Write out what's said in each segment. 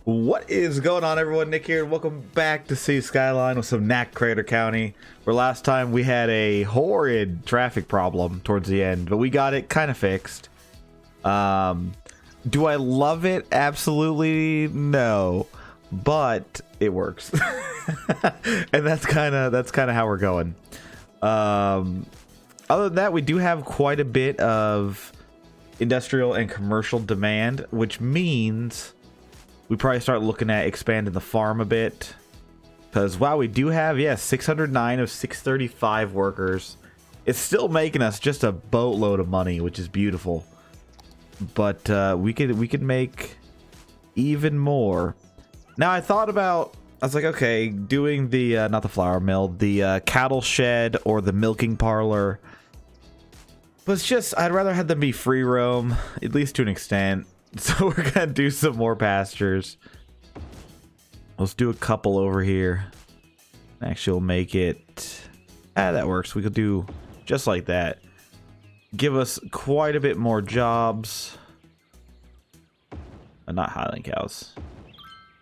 What is going on, everyone? Nick here, and welcome back to see Skyline with some Nack Crater County, where last time we had a horrid traffic problem towards the end, but we got it kind of fixed. Do I love it? Absolutely no, but it works. And that's kind of how we're going. Other than that, we do have quite a bit of industrial and commercial demand, which means we probably start looking at expanding the farm a bit. Because, wow, we do have, 609 of 635 workers. It's still making us just a boatload of money, which is beautiful. But we could make even more. Now, I was like, okay, doing the, not the flour mill, the cattle shed or the milking parlor. But it's just, I'd rather have them be free roam, at least to an extent. So we're gonna do some more pastures. Let's do a couple over here. Actually, we'll make it. That works. We could do just like that. Give us quite a bit more jobs. Not Highland cows.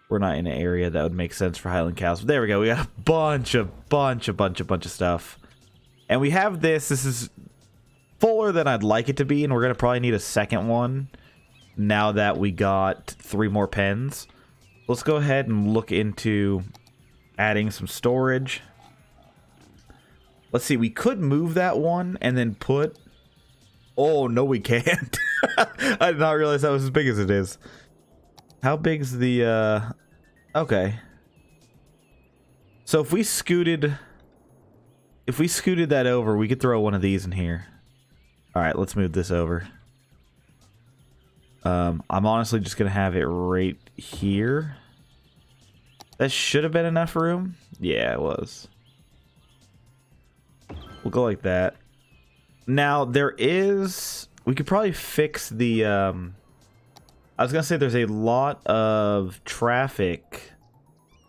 We're not in an area that would make sense for Highland cows. But there we go. We got a bunch of stuff. And we have this. This is fuller than I'd like it to be, and we're gonna probably need a second one. Now that we got 3 more pens, let's go ahead and look into adding some storage. Let's see, we could move that one and then put... Oh, no, we can't. I did not realize that was as big as it is. How big's the... Okay. So if we scooted that over, we could throw one of these in here. All right, let's move this over. I'm honestly just going to have it right here. That should have been enough room. Yeah, it was. We'll go like that. Now, we could probably fix the... I was going to say there's a lot of traffic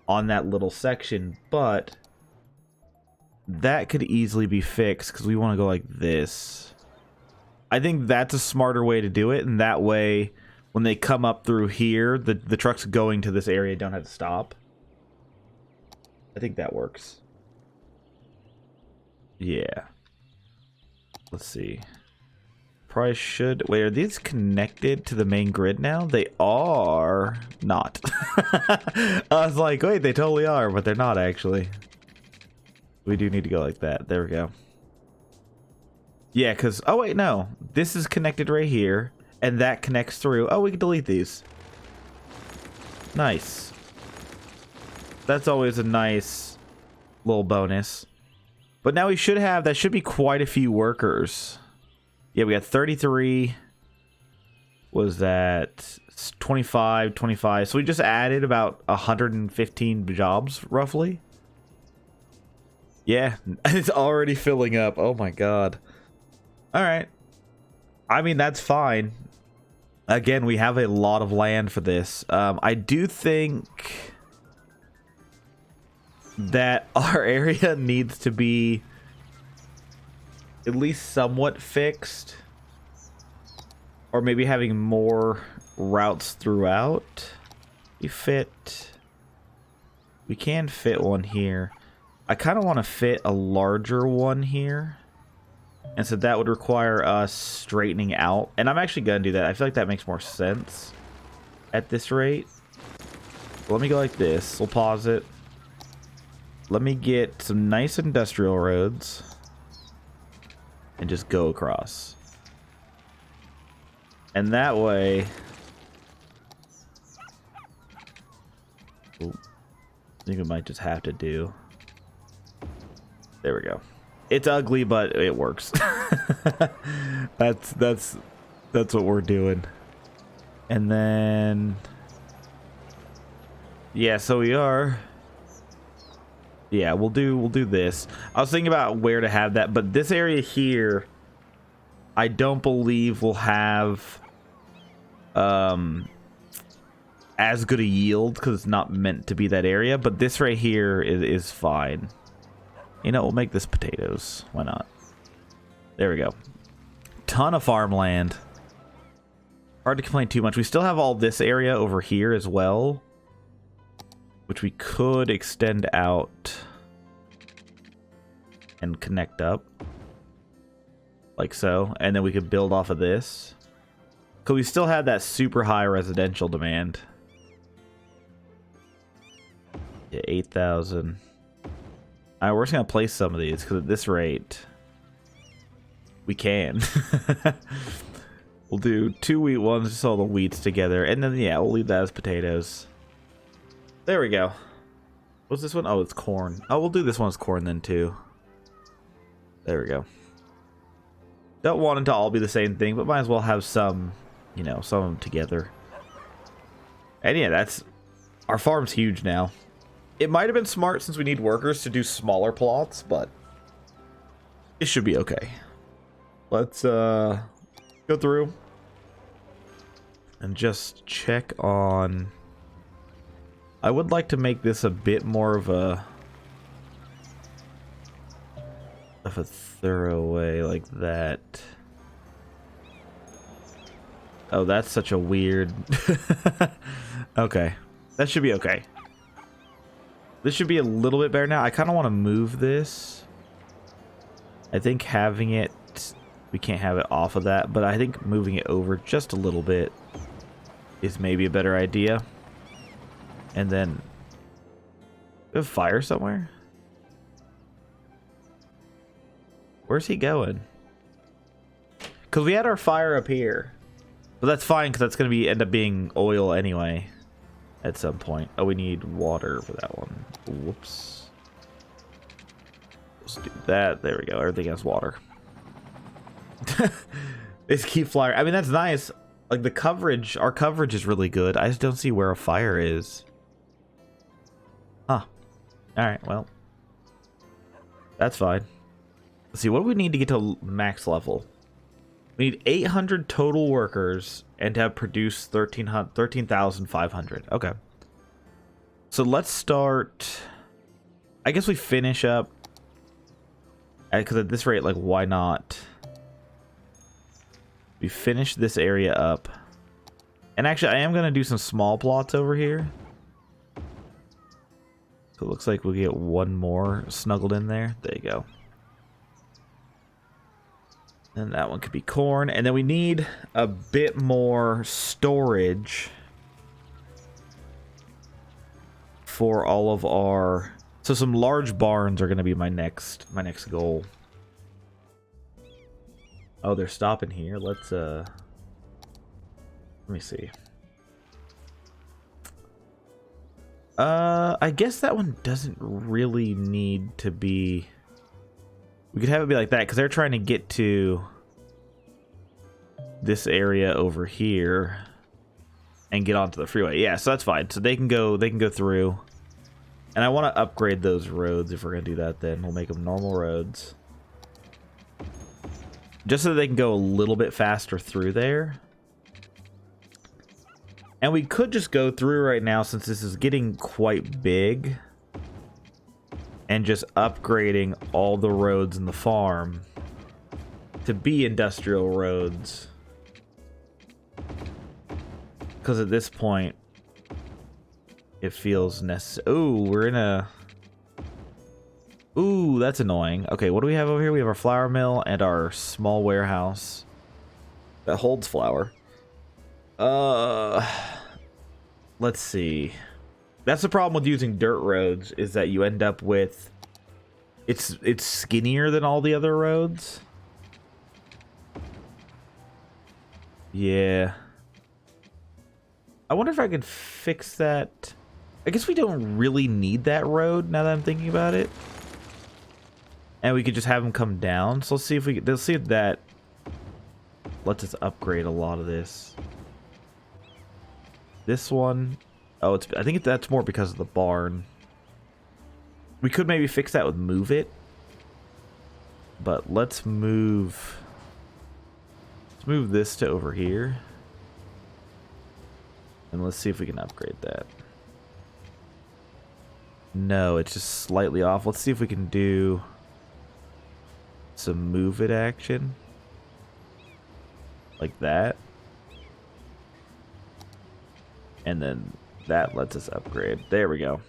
on that little section, but that could easily be fixed because we want to go like this. I think that's a smarter way to do it, and that way, when they come up through here, the trucks going to this area don't have to stop. I think that works. Yeah. Let's see. Probably should... Wait, are these connected to the main grid now? They are not. I was like, wait, they totally are, but they're not, actually. We do need to go like that. There we go. Yeah, because... Oh, wait, no. This is connected right here, and that connects through. Oh, we can delete these. Nice. That's always a nice little bonus. But now we should have... That should be quite a few workers. Yeah, we got 33. Was that 25, 25? So we just added about 115 jobs, roughly. Yeah, it's already filling up. Oh, my God. All right. I mean, that's fine. Again, we have a lot of land for this. I do think that our area needs to be at least somewhat fixed. Or maybe having more routes throughout. We can fit one here. I kind of want to fit a larger one here. And so that would require us straightening out. And I'm actually going to do that. I feel like that makes more sense at this rate. Let me go like this. We'll pause it. Let me get some nice industrial roads. And just go across. And that way... Ooh, I think we might just have to do... There we go. It's ugly, but it works. That's what we're doing. And then... Yeah, so we are... Yeah, we'll do this. I was thinking about where to have that, but this area here, I don't believe will have as good a yield because it's not meant to be that area. But this right here is fine. You know, we'll make this potatoes. Why not? There we go. Ton of farmland. Hard to complain too much. We still have all this area over here as well. which we could extend out and connect up like so, and then we could build off of this because we still have that super high residential demand. Yeah, 8,000. All right, we're just gonna place some of these because at this rate we can. We'll do 2 wheat ones, just all the wheats together, and then yeah, we'll leave that as potatoes. There we go. What's this one? Oh, it's corn. Oh, we'll do this one as corn then too. There we go. Don't want them to all be the same thing, but might as well have some, you know, some of them together. And yeah, that's... Our farm's huge now. It might have been smart since we need workers to do smaller plots, but it should be okay. Let's go through and just check on... I would like to make this a bit more of a thorough way like that. Oh, that's such a weird... Okay. That should be okay. This should be a little bit better now. I kind of want to move this. I think having it... We can't have it off of that, but I think moving it over just a little bit is maybe a better idea. And then... We have fire somewhere? Where's he going? Because we had our fire up here. But that's fine, because that's going to be end up being oil anyway. At some point. Oh, we need water for that one. Whoops. Let's do that. There we go. Everything has water. It's keep flyer. I mean, that's nice. Like, the coverage, our coverage is really good. I just don't see where a fire is. Huh. Alright, well. That's fine. Let's see, what do we need to get to max level? We need 800 total workers and to have produced 13,500. Okay. So let's start... I guess we finish up... Because at this rate, like, why not? We finish this area up. And actually, I am going to do some small plots over here. So it looks like we'll get one more snuggled in there. There you go. And that one could be corn. And then we need a bit more storage for all of our... So some large barns are going to be my next goal. Oh, they're stopping here. Let's let me see. I guess that one doesn't really need to be... We could have it be like that because they're trying to get to this area over here and get onto the freeway. Yeah, so that's fine. So they can go through. And I want to upgrade those roads if we're going to do that then. We'll make them normal roads. Just so they can go a little bit faster through there. And we could just go through right now since this is getting quite big. And just upgrading all the roads in the farm to be industrial roads. Because at this point, it feels necessary. Ooh, we're in a... Ooh, that's annoying. Okay, what do we have over here? We have our flour mill and our small warehouse that holds flour. Let's see. That's the problem with using dirt roads, is that you end up with... It's skinnier than all the other roads. Yeah. I wonder if I could fix that. I guess we don't really need that road now that I'm thinking about it. And we could just have them come down. So let's see if we... Let's see if that lets us upgrade a lot of this. This one... Oh, it's... I think that's more because of the barn. We could maybe fix that with move it. But let's move... Let's move this to over here. And let's see if we can upgrade that. No, it's just slightly off. Let's see if we can do some move it action. Like that. And then that lets us upgrade. There we go.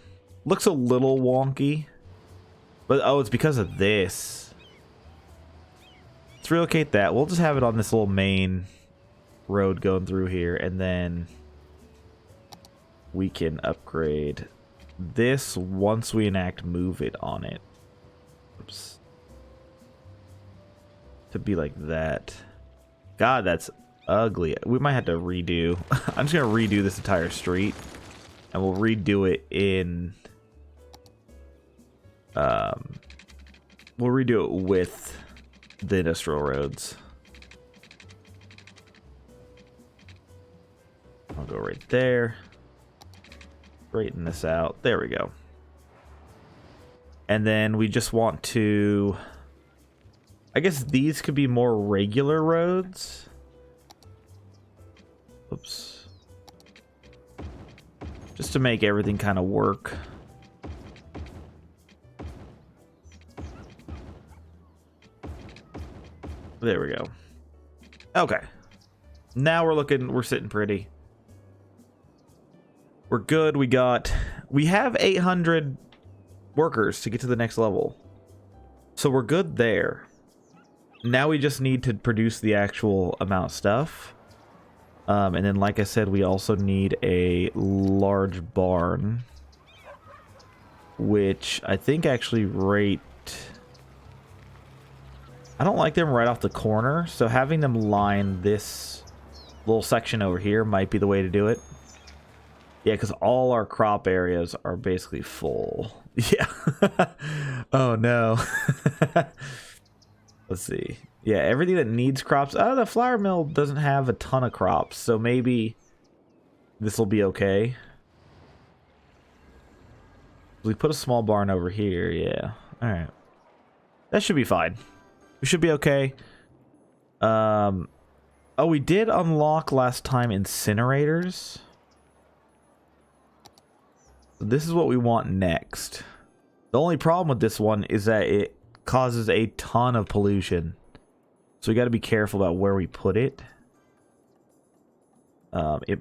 Looks a little wonky. But, oh, it's because of this. Let's relocate that. We'll just have it on this little main road going through here. And then we can upgrade this once we enact move it on it. Oops. To be like that. God, that's ugly. We might have to redo. I'm just going to redo this entire street. And we'll redo it in... we'll redo it with the industrial roads. I'll go right there. Straighten this out. There we go. And then we just want to... I guess these could be more regular roads. Oops. Just to make everything kind of work. There we go. Okay. Now we're sitting pretty. We're good. We have 800 workers to get to the next level. So we're good there. Now we just need to produce the actual amount of stuff. And then, like I said, we also need a large barn. Which I think actually I don't like them right off the corner. So having them line this little section over here might be the way to do it. Yeah, because all our crop areas are basically full. Yeah. Oh, no. Let's see. Yeah, everything that needs crops. Oh, the flour mill doesn't have a ton of crops, so maybe this will be okay. We put a small barn over here. Yeah. All right. That should be fine. We should be okay. Oh, we did unlock last time incinerators. This is what we want next. The only problem with this one is that it causes a ton of pollution. So we got to be careful about where we put it. It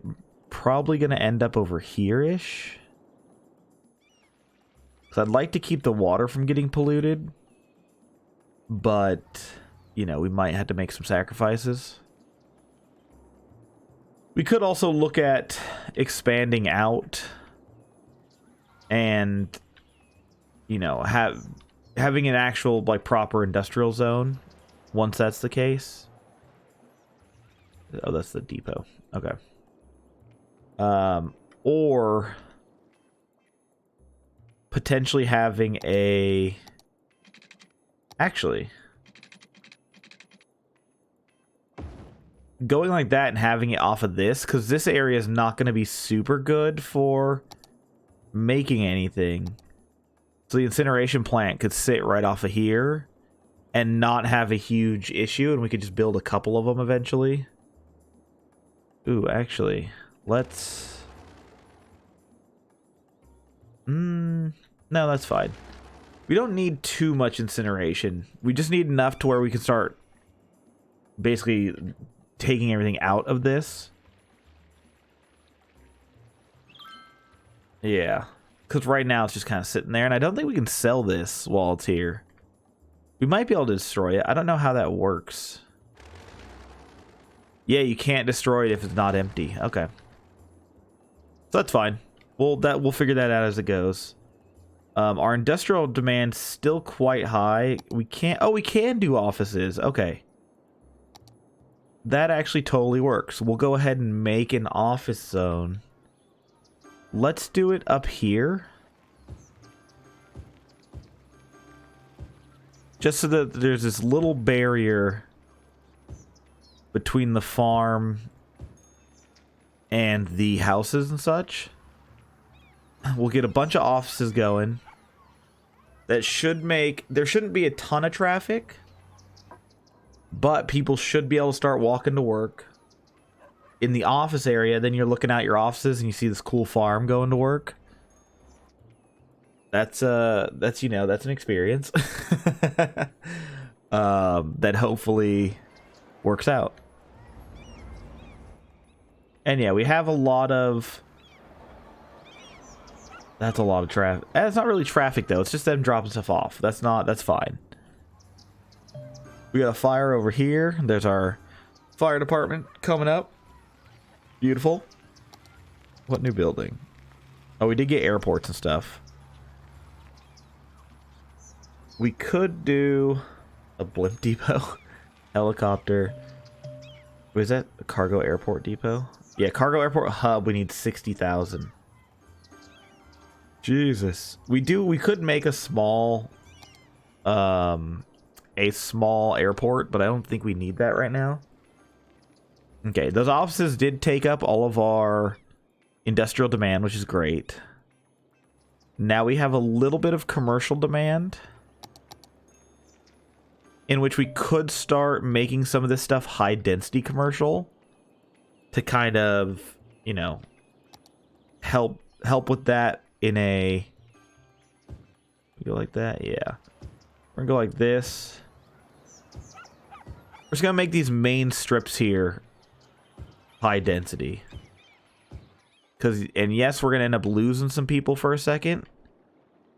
probably going to end up over here-ish. So I'd like to keep the water from getting polluted. But, you know, we might have to make some sacrifices. We could also look at expanding out. And, you know, having an actual, like, proper industrial zone. Once that's the case. Oh, that's the depot. Okay. Or potentially having a... Actually, going like that and having it off of this, because this area is not going to be super good for making anything. So the incineration plant could sit right off of here and not have a huge issue, and we could just build a couple of them eventually. Ooh, actually, let's... No, that's fine. We don't need too much incineration. We just need enough to where we can start basically taking everything out of this. Yeah. Because right now it's just kind of sitting there, and I don't think we can sell this while it's here. We might be able to destroy it. I don't know how that works. Yeah, you can't destroy it if it's not empty. Okay. So that's fine. We'll figure that out as it goes. Our industrial demand's still quite high. We can't... Oh, we can do offices. Okay. That actually totally works. We'll go ahead and make an office zone. Let's do it up here. Just so that there's this little barrier between the farm and the houses and such. We'll get a bunch of offices going. That should make... There shouldn't be a ton of traffic. But people should be able to start walking to work. In the office area, then you're looking out your offices and you see this cool farm going to work. That's you know, that's an experience. That hopefully works out. And yeah, we have a lot of That's a lot of traffic. It's not really traffic though. It's just them dropping stuff off. That's fine. We got a fire over here. There's our fire department coming up. Beautiful. What new building? Oh, we did get airports and stuff. We could do a blimp depot, helicopter. What is that? A cargo airport depot? Yeah, cargo airport hub. We need 60,000. Jesus. We could make a small airport, but I don't think we need that right now. Okay, those offices did take up all of our industrial demand, which is great. Now we have a little bit of commercial demand, in which we could start making some of this stuff high density commercial to kind of, you know, help with that in a... Go like that? Yeah. We're gonna go like this. We're just gonna make these main strips here high density. And yes, we're gonna end up losing some people for a second,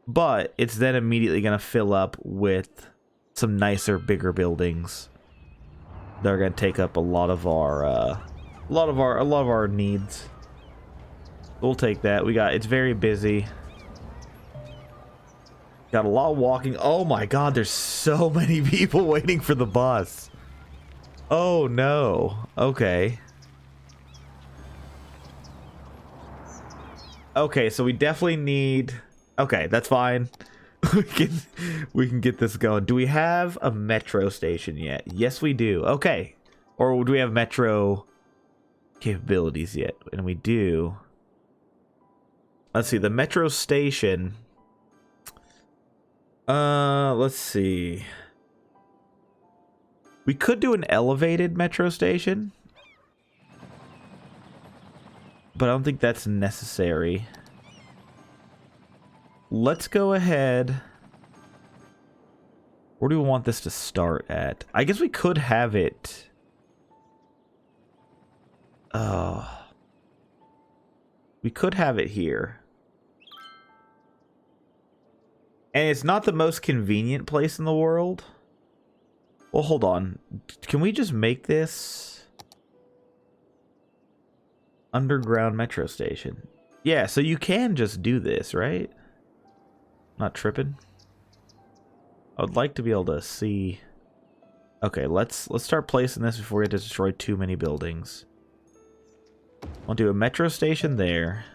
but it's then immediately gonna fill up with some nicer, bigger buildings that are gonna take up a lot of our needs. We'll take that. It's very busy. Got a lot of walking. Oh my god, there's so many people waiting for the bus. Oh no. Okay. Okay, so we definitely need... Okay, that's fine. we can get this going. Do we have a metro station yet? Yes, we do. Okay. Or do we have metro capabilities yet? And we do. Let's see. The metro station... let's see. We could do an elevated metro station, but I don't think that's necessary. Let's go ahead. Where do we want this to start at? I guess we could have it. We could have it here. And it's not the most convenient place in the world. Well, hold on. Can we just make this underground metro station? Yeah, so you can just do this, right? Not tripping. I would like to be able to see. Okay, let's start placing this before we have to destroy too many buildings. I'll do a metro station there.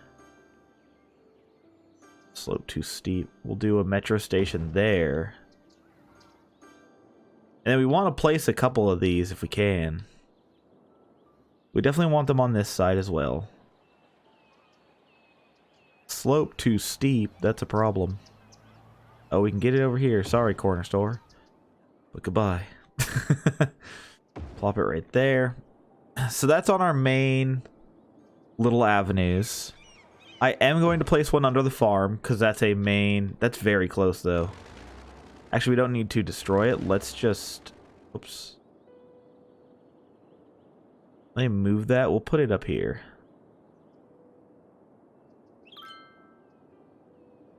Slope too steep. We'll do a metro station there. And then we want to place a couple of these if we can. We definitely want them on this side as well. Slope too steep. That's a problem. Oh, we can get it over here. Sorry, corner store. But goodbye. Plop it right there. So that's on our main little avenues. I am going to place one under the farm because that's a main. That's very close though. Actually, we don't need to destroy it. Let's just... Oops. Let me move that. We'll put it up here.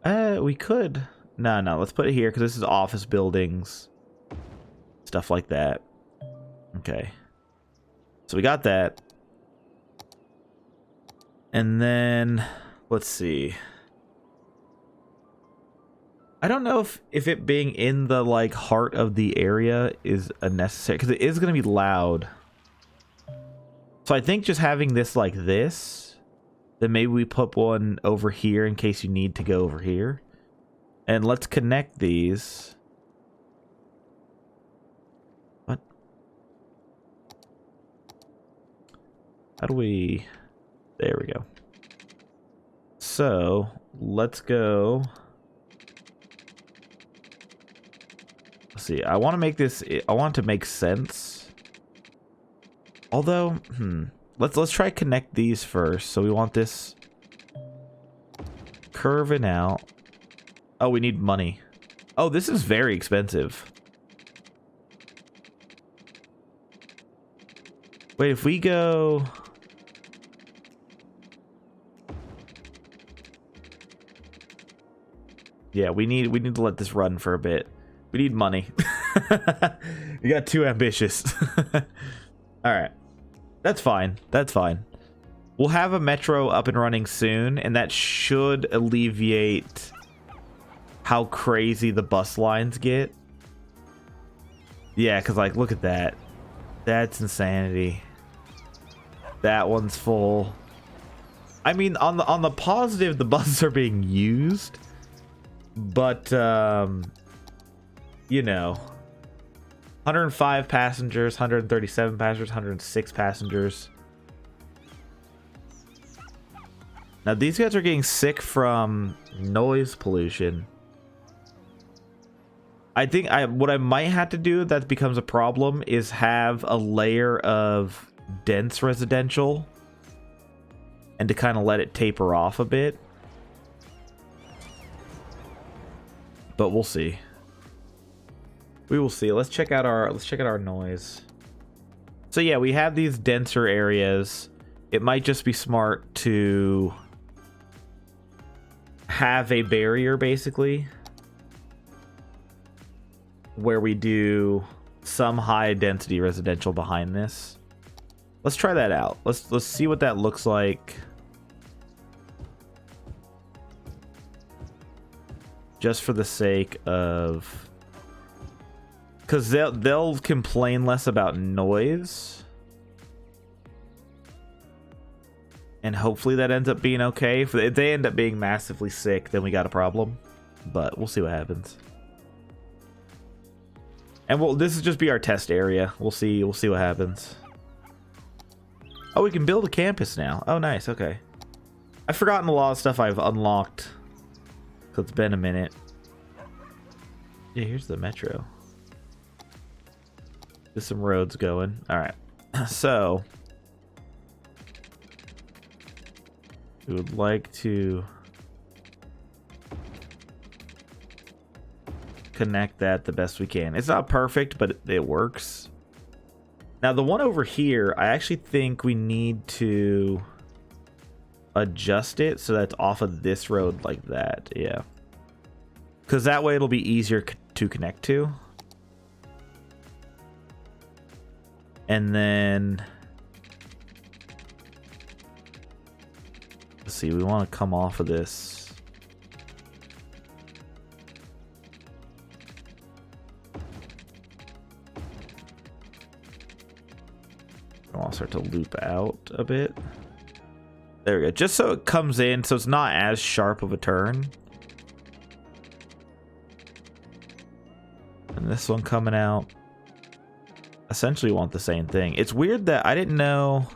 We could... No, let's put it here because this is office buildings. Stuff like that. Okay. So we got that. And then... Let's see. I don't know if it being in the, like, heart of the area is a necessary... Because it is going to be loud. So I think just having this like this... Then maybe we put one over here in case you need to go over here. And let's connect these. What? How do we... There we go. So, let's go... Let's see, I want to make this... I want it to make sense. Although, Let's try connect these first. So we want this... curving out. Oh, we need money. Oh, this is very expensive. Wait, if we go... Yeah, we need to let this run for a bit. We need money. You got too ambitious. All right. That's fine. That's fine. We'll have a metro up and running soon, and that should alleviate how crazy the bus lines get. Yeah, because, like, look at that. That's insanity. That one's full. I mean, on the positive, the buses are being used. But, you know, 105 passengers, 137 passengers, 106 passengers. Now, these guys are getting sick from noise pollution. I think what I might have to do that becomes a problem is have a layer of dense residential and to kind of let it taper off a bit. But we'll see. We will see. Let's check out our noise. So yeah, we have these denser areas. It might just be smart to have a barrier basically where we do some high density residential behind this. Let's try that out. Let's see what that looks like. Just for the sake of, because they'll complain less about noise, and hopefully that ends up being okay. If they end up being massively sick, then we got a problem. But we'll see what happens. And this is just be our test area. We'll see what happens. Oh, we can build a campus now. Oh, nice. Okay. I've forgotten a lot of stuff I've unlocked. So it's been a minute. Yeah, here's the metro. There's some roads going. All right. So we would like to connect that the best we can. It's not perfect, but it works. Now the one over here, I actually think we need to adjust it so that's off of this road like that. Yeah, because that way it'll be easier to connect to. And then let's see, we want to come off of this. I want to start to loop out a bit. There we go. Just so it comes in, so it's not as sharp of a turn. And this one coming out. Essentially want the same thing. It's weird that I didn't know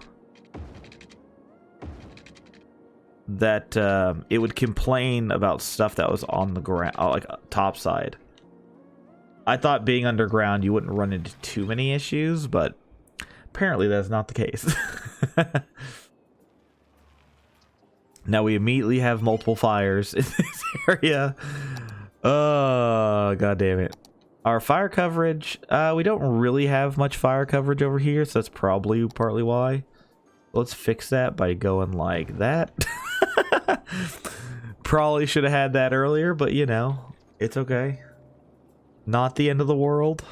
that it would complain about stuff that was on the ground, like top side. I thought being underground you wouldn't run into too many issues, but apparently that's not the case. Now we immediately have multiple fires in this area. Oh, god damn it. Our fire coverage, we don't really have much fire coverage over here, so that's probably partly why. Let's fix that by going like that. Probably should have had that earlier, but you know, it's okay. Not the end of the world.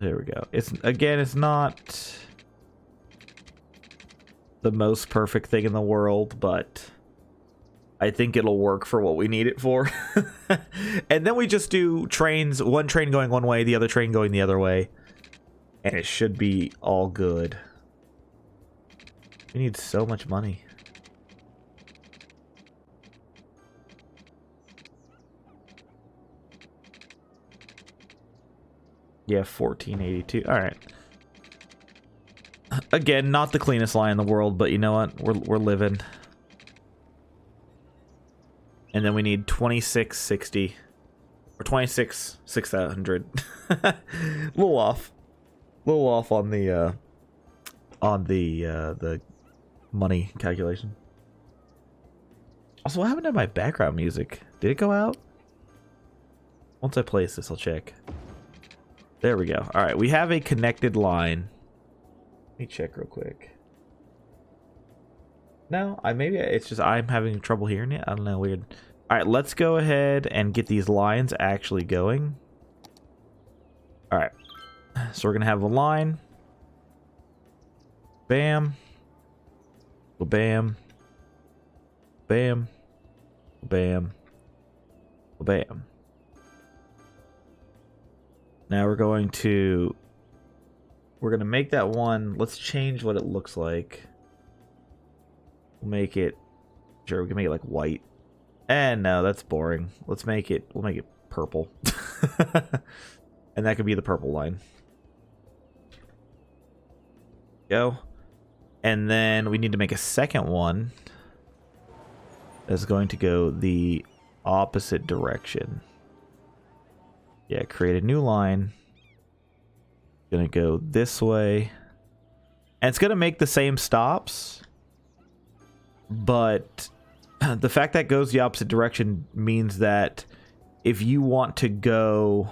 There we go. It's not the most perfect thing in the world, but I think it'll work for what we need it for. And then we just do trains, one train going one way, the other train going the other way, and it should be all good. We need so much money. Yeah, 1482. All right. Again, not the cleanest line in the world, but you know what? We're living. And then we need 2660 or 26,600. A little off. A little off on the money calculation. Also, what happened to my background music? Did it go out? Once I place this, I'll check. There we go. All right, we have a connected line. Let me check real quick. No, maybe it's just I'm having trouble hearing it. I don't know, weird. All right, let's go ahead and get these lines actually going. All right, so we're gonna have a line. Bam. Bam. Bam. Bam. Bam. Now we're going to make that one. Let's change what it looks like. We'll make it, sure, we can make it like white. And no, that's boring. We'll make it purple. And that could be the purple line. Go. And then we need to make a second one that's going to go the opposite direction. Yeah, create a new line. Gonna go this way. And it's gonna make the same stops. But the fact that it goes the opposite direction means that if you want to go,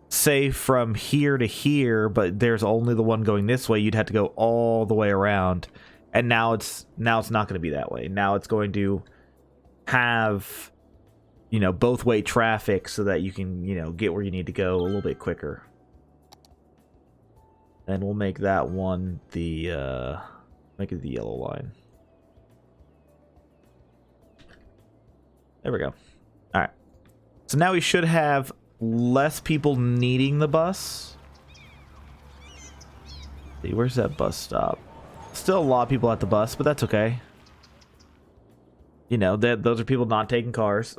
say, from here to here, but there's only the one going this way, you'd have to go all the way around. And now it's not going to be that way. Now it's going to have, you know, both way traffic so that you can, you know, get where you need to go a little bit quicker. And we'll make that one the make it the yellow line. There we go. All right. So now we should have less people needing the bus. See, where's that bus stop? Still a lot of people at the bus, but that's okay. You know, those are people not taking cars.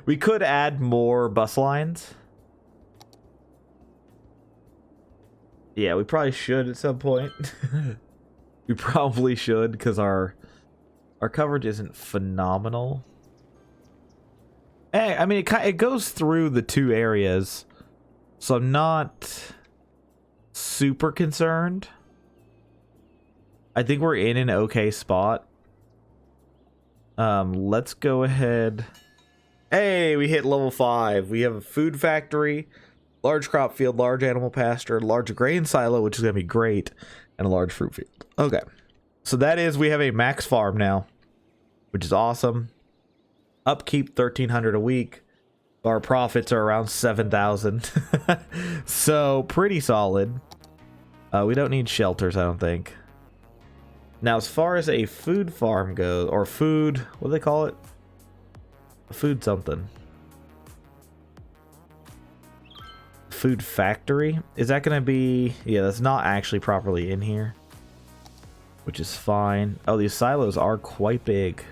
We could add more bus lines. Yeah, we probably should at some point. We probably should, because our coverage isn't phenomenal. I mean, it goes through the two areas, so I'm not super concerned. I think we're in an okay spot. Let's go ahead. Hey, we hit level 5. We have a food factory, large crop field, large animal pasture, large grain silo, which is going to be great, and a large fruit field. Okay. So that is, we have a max farm now, which is awesome. Upkeep 1,300 a week. Our profits are around 7,000. So pretty solid. We don't need shelters, I don't think. Now, as far as a food farm goes, or food, what do they call it? A food something. Food factory? Is that going to be... Yeah, that's not actually properly in here, which is fine. Oh, these silos are quite big.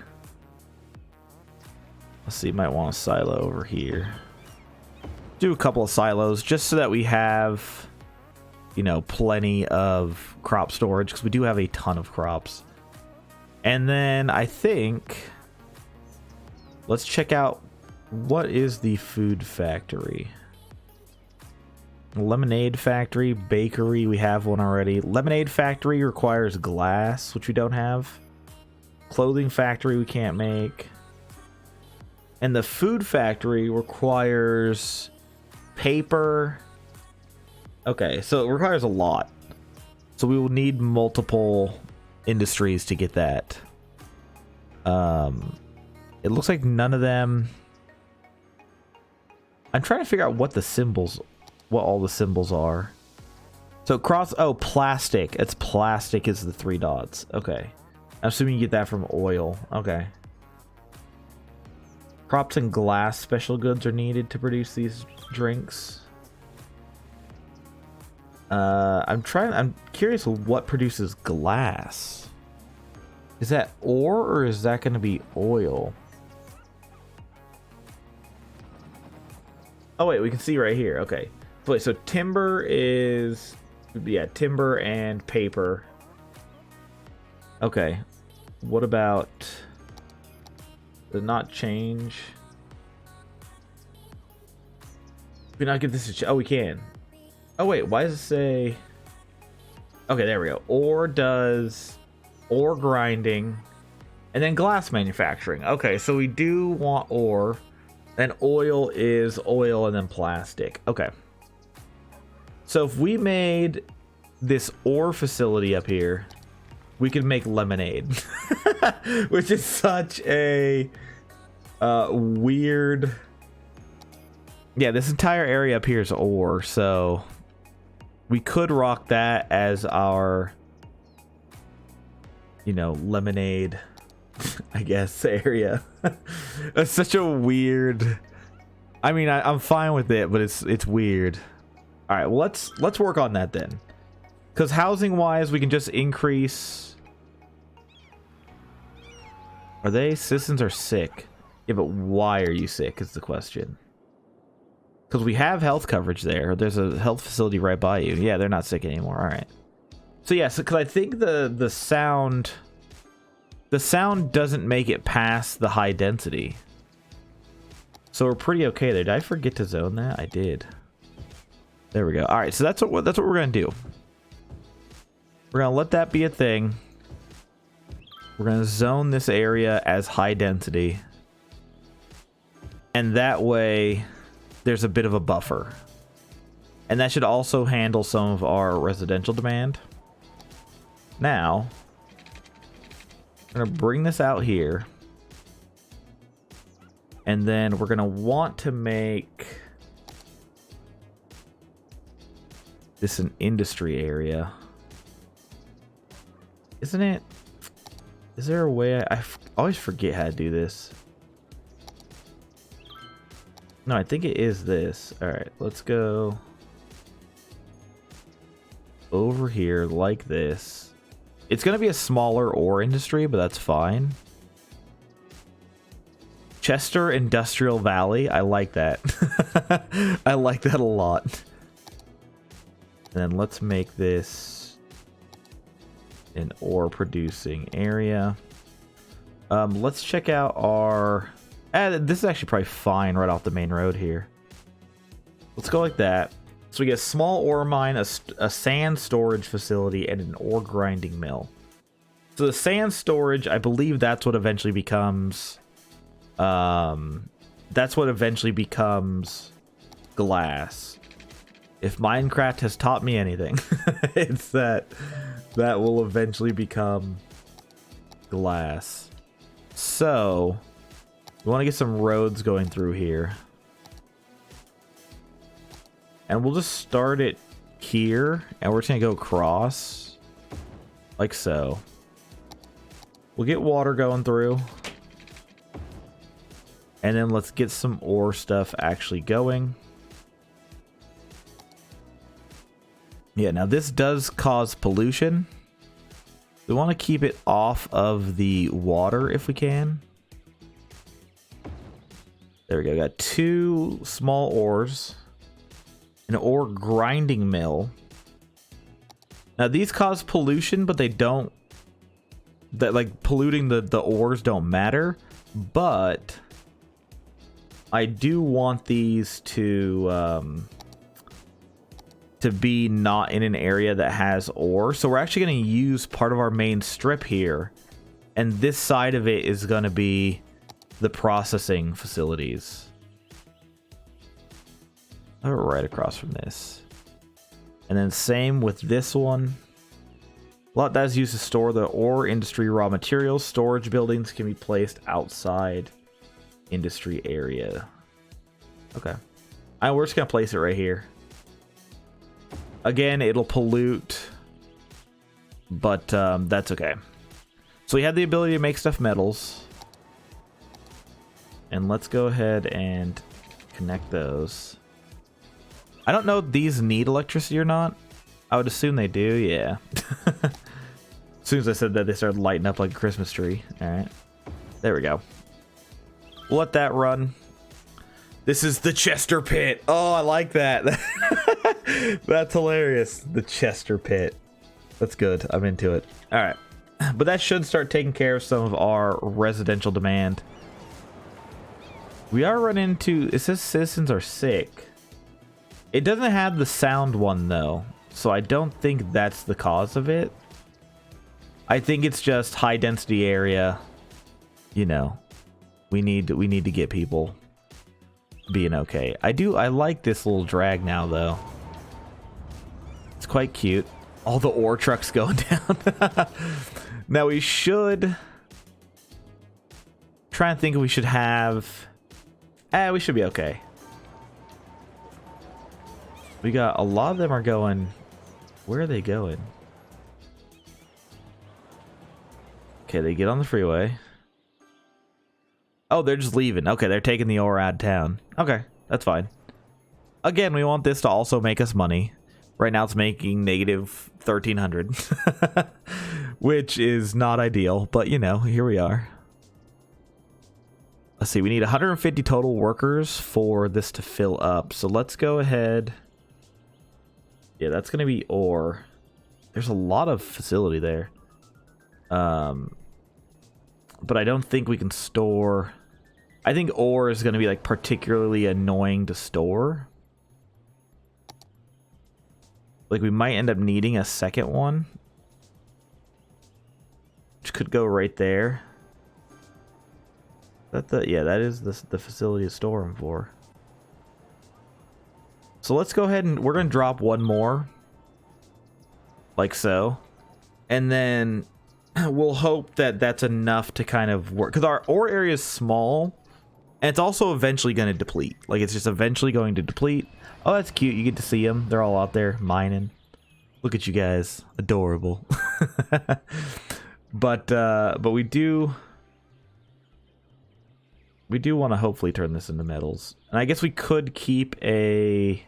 Let's see, might want a silo over here. Do a couple of silos just so that we have, you know, plenty of crop storage, because we do have a ton of crops. And then I think let's check out, what is the food factory? Lemonade factory, bakery, we have one already. Lemonade factory requires glass, which we don't have. Clothing factory we can't make. And the food factory requires paper. Okay, so it requires a lot. So we will need multiple industries to get that. It looks like none of them... I'm trying to figure out what the symbols, what all the symbols are. So plastic. It's plastic is the 3 dots. Okay. I'm assuming you get that from oil. Okay. Crops and glass special goods are needed to produce these drinks. I'm curious what produces glass. Is that ore, or is that going to be oil? Oh wait, we can see right here. Okay. Wait, so timber is... Yeah, timber and paper. Okay. What about... Does it not change? Can we not get this? Oh, we can. Oh wait, why does it say? Okay, there we go. Ore does ore grinding, and then glass manufacturing. Okay, so we do want ore. Then oil is oil, and then plastic. Okay. So if we made this ore facility up here, we could make lemonade. Which is such a weird... Yeah, this entire area up here is ore, so we could rock that as our, you know, lemonade, I guess, area. It's such a weird... I mean, I'm fine with it, but it's weird. All right, well, let's work on that then. Because housing-wise, we can just increase... Are they? Citizens are sick. Yeah, but why are you sick is the question. Because we have health coverage there. There's a health facility right by you. Yeah, they're not sick anymore. All right. So yeah, because I think the sound doesn't make it past the high density. So we're pretty okay there. Did I forget to zone that? I did. There we go. All right, so that's what we're gonna do. We're gonna let that be a thing. We're gonna zone this area as high density, and that way there's a bit of a buffer. And that should also handle some of our residential demand. Now, I'm gonna bring this out here. And then we're gonna want to make this an industry area. Isn't it? Is there a way? I always forget how to do this. No, I think it is this. All right, let's go over here like this. It's going to be a smaller ore industry, but that's fine. Chester Industrial Valley. I like that. I like that a lot. And then let's make this an ore producing area. Let's check out our... this is actually probably fine right off the main road here. Let's go like that. So we get a small ore mine, a sand storage facility, and an ore grinding mill. So the sand storage, I believe that's what eventually becomes... that's what eventually becomes glass. If Minecraft has taught me anything, it's that will eventually become glass. So... we want to get some roads going through here. And we'll just start it here. And we're just going to go across. Like so. We'll get water going through. And then let's get some ore stuff actually going. Yeah, now this does cause pollution. We want to keep it off of the water if we can. There we go. Got 2 small ores. An ore grinding mill. Now these cause pollution, but they don't... that like polluting the ores don't matter. But I do want these to be not in an area that has ore. So we're actually going to use part of our main strip here. And this side of it is going to be the processing facilities. Right across from this. And then same with this one. A lot that is used to store the ore industry raw materials. Storage buildings can be placed outside industry area. Okay. We're just going to place it right here. Again, it'll pollute, but that's okay. So we have the ability to make stuff metals. And let's go ahead and connect those. I don't know if these need electricity or not. I would assume they do, yeah. As soon as I said that, they started lighting up like a Christmas tree. All right. There we go. We'll let that run. This is the Chester Pit. Oh, I like that. That's hilarious. The Chester Pit. That's good. I'm into it. All right. But that should start taking care of some of our residential demand. We are running into... it says citizens are sick. It doesn't have the sound one, though. So I don't think that's the cause of it. I think it's just high density area. You know. We need to get people being okay. I like this little drag now, though. It's quite cute. All the ore trucks going down. Now we should try and think if we should have. We should be okay. We got a lot of them are going. Where are they going? Okay, they get on the freeway. Oh, they're just leaving. Okay, they're taking the ore out of town. Okay, that's fine. Again, we want this to also make us money. Right now it's making negative 1,300. Which is not ideal, but you know, here we are. Let's see, we need 150 total workers for this to fill up. So let's go ahead. Yeah, that's going to be ore. There's a lot of facility there. But I don't think we can store. I think ore is going to be like particularly annoying to store. Like we might end up needing a second one. Which could go right there. Yeah, that is the facility to store them for. So let's go ahead and we're going to drop one more. Like so. And then we'll hope that that's enough to kind of work. Because our ore area is small. And it's also eventually going to deplete. Like it's just eventually going to deplete. Oh, that's cute. You get to see them. They're all out there mining. Look at you guys. Adorable. But we do want to hopefully turn this into metals. And I guess we could keep a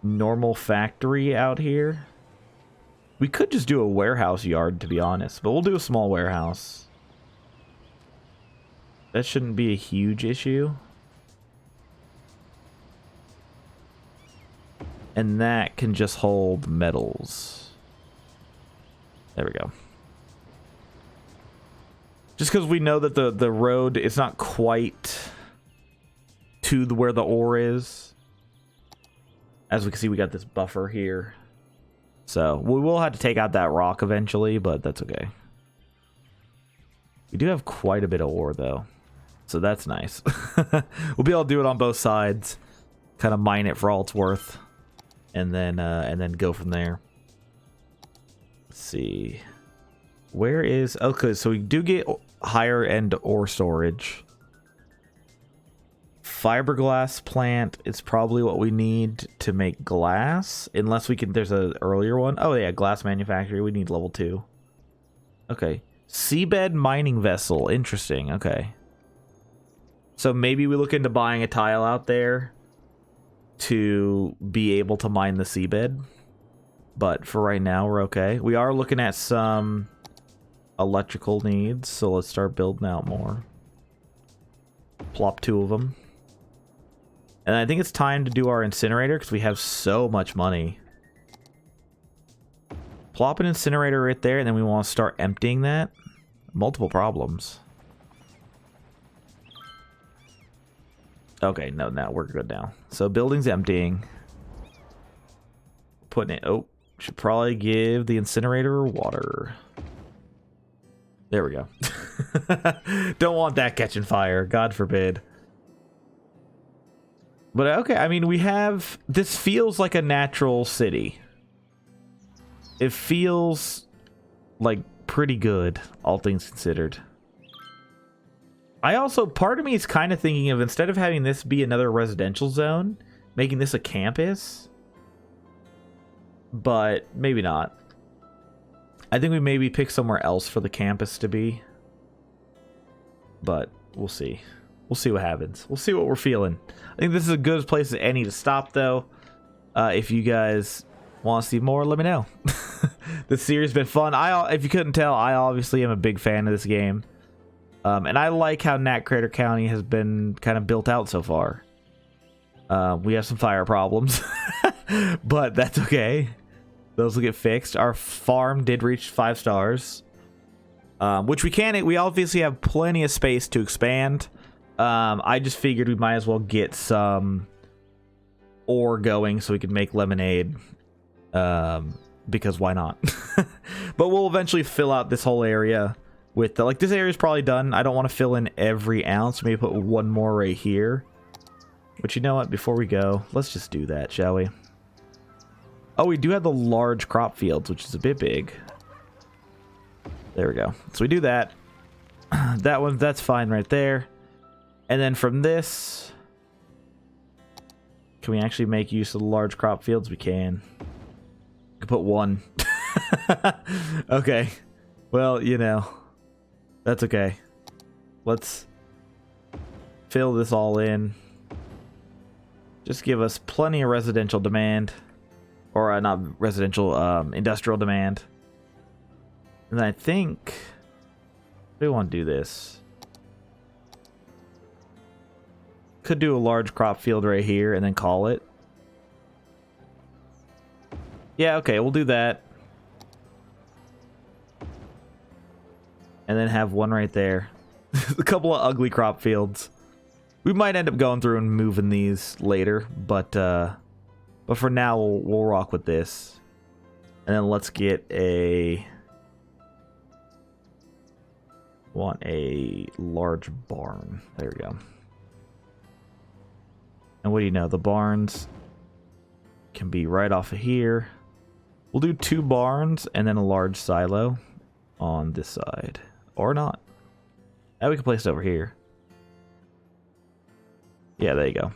normal factory out here. We could just do a warehouse yard, to be honest. But we'll do a small warehouse. That shouldn't be a huge issue. And that can just hold metals. There we go. Just because we know that the road is not quite to where the ore is. As we can see, we got this buffer here. So we will have to take out that rock eventually, but that's okay. We do have quite a bit of ore, though. So that's nice. We'll be able to do it on both sides. Kind of mine it for all it's worth. And then go from there. Let's see. Where is... Okay, so we do get higher end ore storage. Fiberglass plant is probably what we need to make glass. Unless we can... There's an earlier one. Oh, yeah, glass manufactory. We need level 2. Okay. Seabed mining vessel. Interesting. Okay. So maybe we look into buying a tile out there to be able to mine the seabed. But for right now, we're okay. We are looking at some electrical needs, so let's start building out more. Plop 2 of them. And I think it's time to do our incinerator because we have so much money. Plop an incinerator right there, and then we want to start emptying that. Multiple problems. Okay, no, now we're good now. So building's emptying. Putting it... Oh, should probably give the incinerator water. There we go. Don't want that catching fire. God forbid. But okay, I mean, we have... This feels like a natural city. It feels like pretty good, all things considered. I also... Part of me is kind of thinking of, instead of having this be another residential zone, making this a campus. But maybe not. I think we maybe pick somewhere else for the campus to be. But we'll see. We'll see what happens. We'll see what we're feeling. I think this is a good place as any to stop, though. If you guys want to see more, let me know. This series has been fun. If you couldn't tell, I obviously am a big fan of this game. And I like how Nack Crater County has been kind of built out so far. We have some fire problems. But that's okay. Those will get fixed. Our farm did reach 5 stars. Which we can. We obviously have plenty of space to expand. I just figured we might as well get some ore going so we can make lemonade. Because why not? But we'll eventually fill out this whole area with the, like, this area is probably done. I don't want to fill in every ounce. Maybe put one more right here. But you know what? Before we go, let's just do that, shall we? Oh, we do have the large crop fields, which is a bit big. There we go. So we do that. That's fine right there. And then from this, can we actually make use of the large crop fields? We can. We can put one. Okay. Well, you know, that's okay. Let's fill this all in. Just give us plenty of residential demand. Or not residential, industrial demand. And I think we want to do this. Could do a large crop field right here and then call it. Yeah, okay, we'll do that. And then have one right there. A couple of ugly crop fields. We might end up going through and moving these later, but for now we'll rock with this. And then let's get a... Want a large barn. There we go. And what do you know? The barns can be right off of here. We'll do 2 barns and then a large silo on this side. Or not. Now we can place it over here. Yeah, there you go.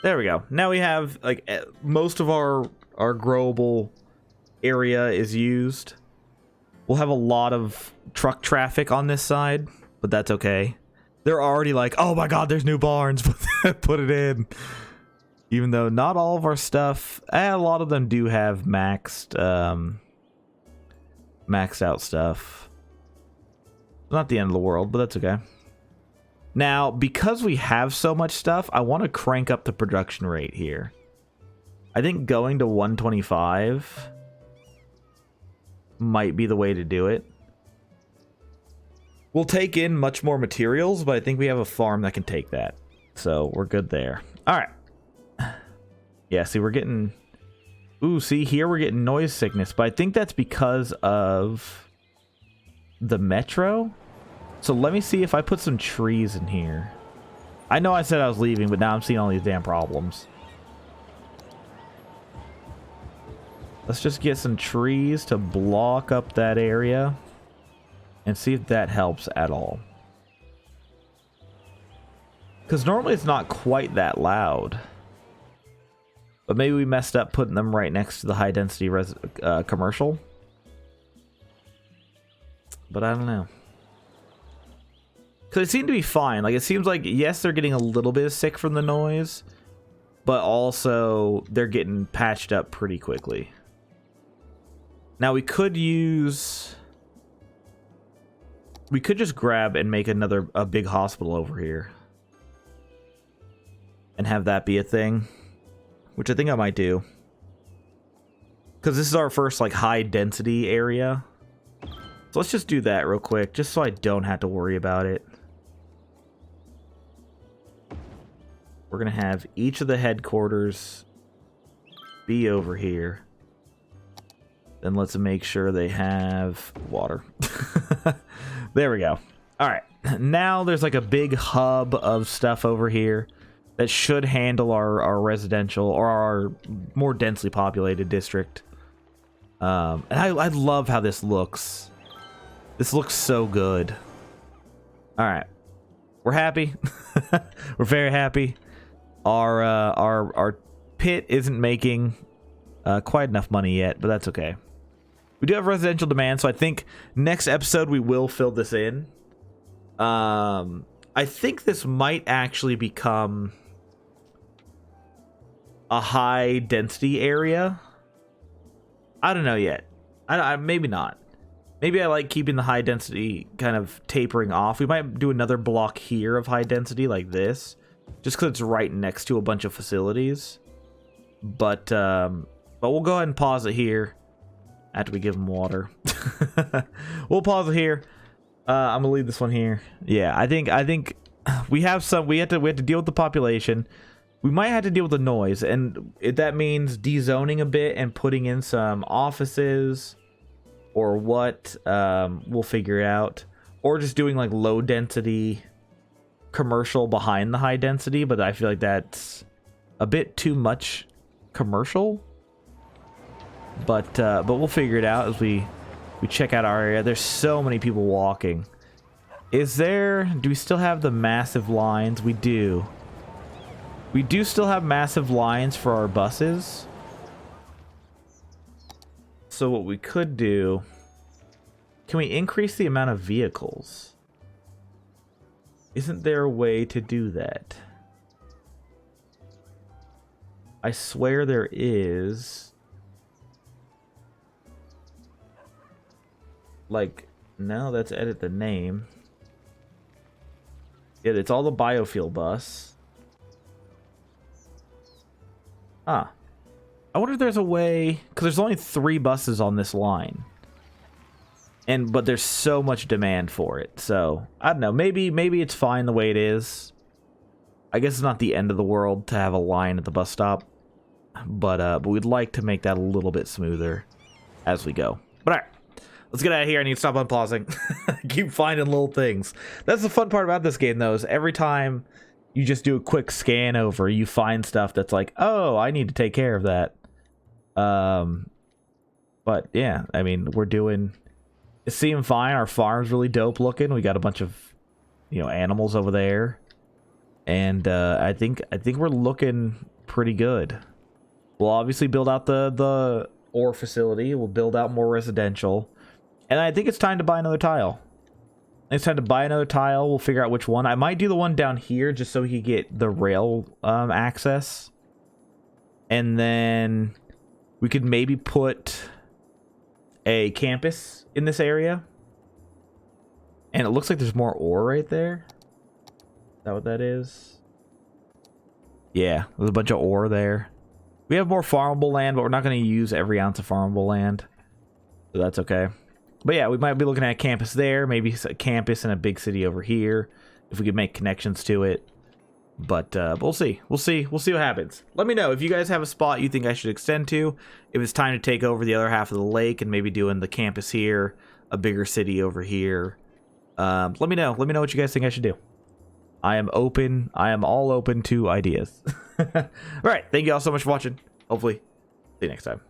There we go. Now we have, like, most of our growable area is used. We'll have a lot of truck traffic on this side, but that's okay. They're already like, oh my god, there's new barns. Put it in. Even though not all of our stuff, a lot of them do have maxed out stuff. Not the end of the world, but that's okay. Now, because we have so much stuff, I want to crank up the production rate here. I think going to 125 might be the way to do it. We'll take in much more materials, but I think we have a farm that can take that. So we're good there. All right. Yeah, see, we're getting... Ooh, see, here we're getting noise sickness, but I think that's because of the metro. So let me see if I put some trees in here. I know I said I was leaving, but now I'm seeing all these damn problems. Let's just get some trees to block up that area and see if that helps at all. Because normally it's not quite that loud. But maybe we messed up putting them right next to the high density commercial. But I don't know. Because it seemed to be fine. Like, it seems like, yes, they're getting a little bit sick from the noise. But also, they're getting patched up pretty quickly. Now, we could use... We could just grab and make a big hospital over here. And have that be a thing. Which I think I might do. Because this is our first, like, high-density area. So let's just do that real quick. Just so I don't have to worry about it. We're going to have each of the headquarters be over here. Then let's make sure they have water. There we go. All right. Now there's like a big hub of stuff over here that should handle our residential or our more densely populated district. And I love how this looks. This looks so good. All right. We're happy. We're very happy. Our pit isn't making quite enough money yet, but that's okay. We do have residential demand, so I think next episode we will fill this in. I think this might actually become a high density area. I don't know yet. I maybe not. Maybe I like keeping the high density kind of tapering off. We might do another block here of high density like this, just because it's right next to a bunch of facilities. But we'll go ahead and pause it here after we give them water. We'll pause it here. I'm gonna leave this one here. Yeah, I think we have some. We have to deal with the population. We might have to deal with the noise, and if that means dezoning a bit and putting in some offices, or what, we'll figure it out. Or just doing like low density commercial behind the high density, but I feel like that's a bit too much commercial. But we'll figure it out as we we check out our area. There's so many people walking. Do we still have the massive lines? We do. We do still have massive lines for our buses. So what we could do, can we increase the amount of vehicles? Isn't there a way to do that? I swear there is. Like, no, that's edit the name. Yeah, it's all the biofuel bus. Ah. I wonder if there's a way, because there's only 3 buses on this line. But there's so much demand for it. So, I don't know, maybe it's fine the way it is. I guess it's not the end of the world to have a line at the bus stop. But we'd like to make that a little bit smoother as we go. But alright. Let's get out of here. I need to stop unpausing. Keep finding little things. That's the fun part about this game, though, is every time you just do a quick scan over, you find stuff that's like, oh, I need to take care of that. But yeah, I mean, it's seeming fine. Our farm's really dope looking. We got a bunch of, animals over there, and I think we're looking pretty good. We'll obviously build out the ore facility. We'll build out more residential. And I think it's time to buy another tile. We'll figure out which one. I might do the one down here just so we can get the rail access. And then we could maybe put a campus in this area. And it looks like there's more ore right there. Is that what that is? Yeah, there's a bunch of ore there. We have more farmable land, but we're not going to use every ounce of farmable land. So that's okay. But yeah, we might be looking at a campus there, maybe a campus in a big city over here, if we could make connections to it. But we'll see. We'll see what happens. Let me know if you guys have a spot you think I should extend to, if it's time to take over the other half of the lake and maybe doing the campus here, a bigger city over here. Let me know. Let me know what you guys think I should do. I am open. I am all open to ideas. All right. Thank you all so much for watching. Hopefully, see you next time.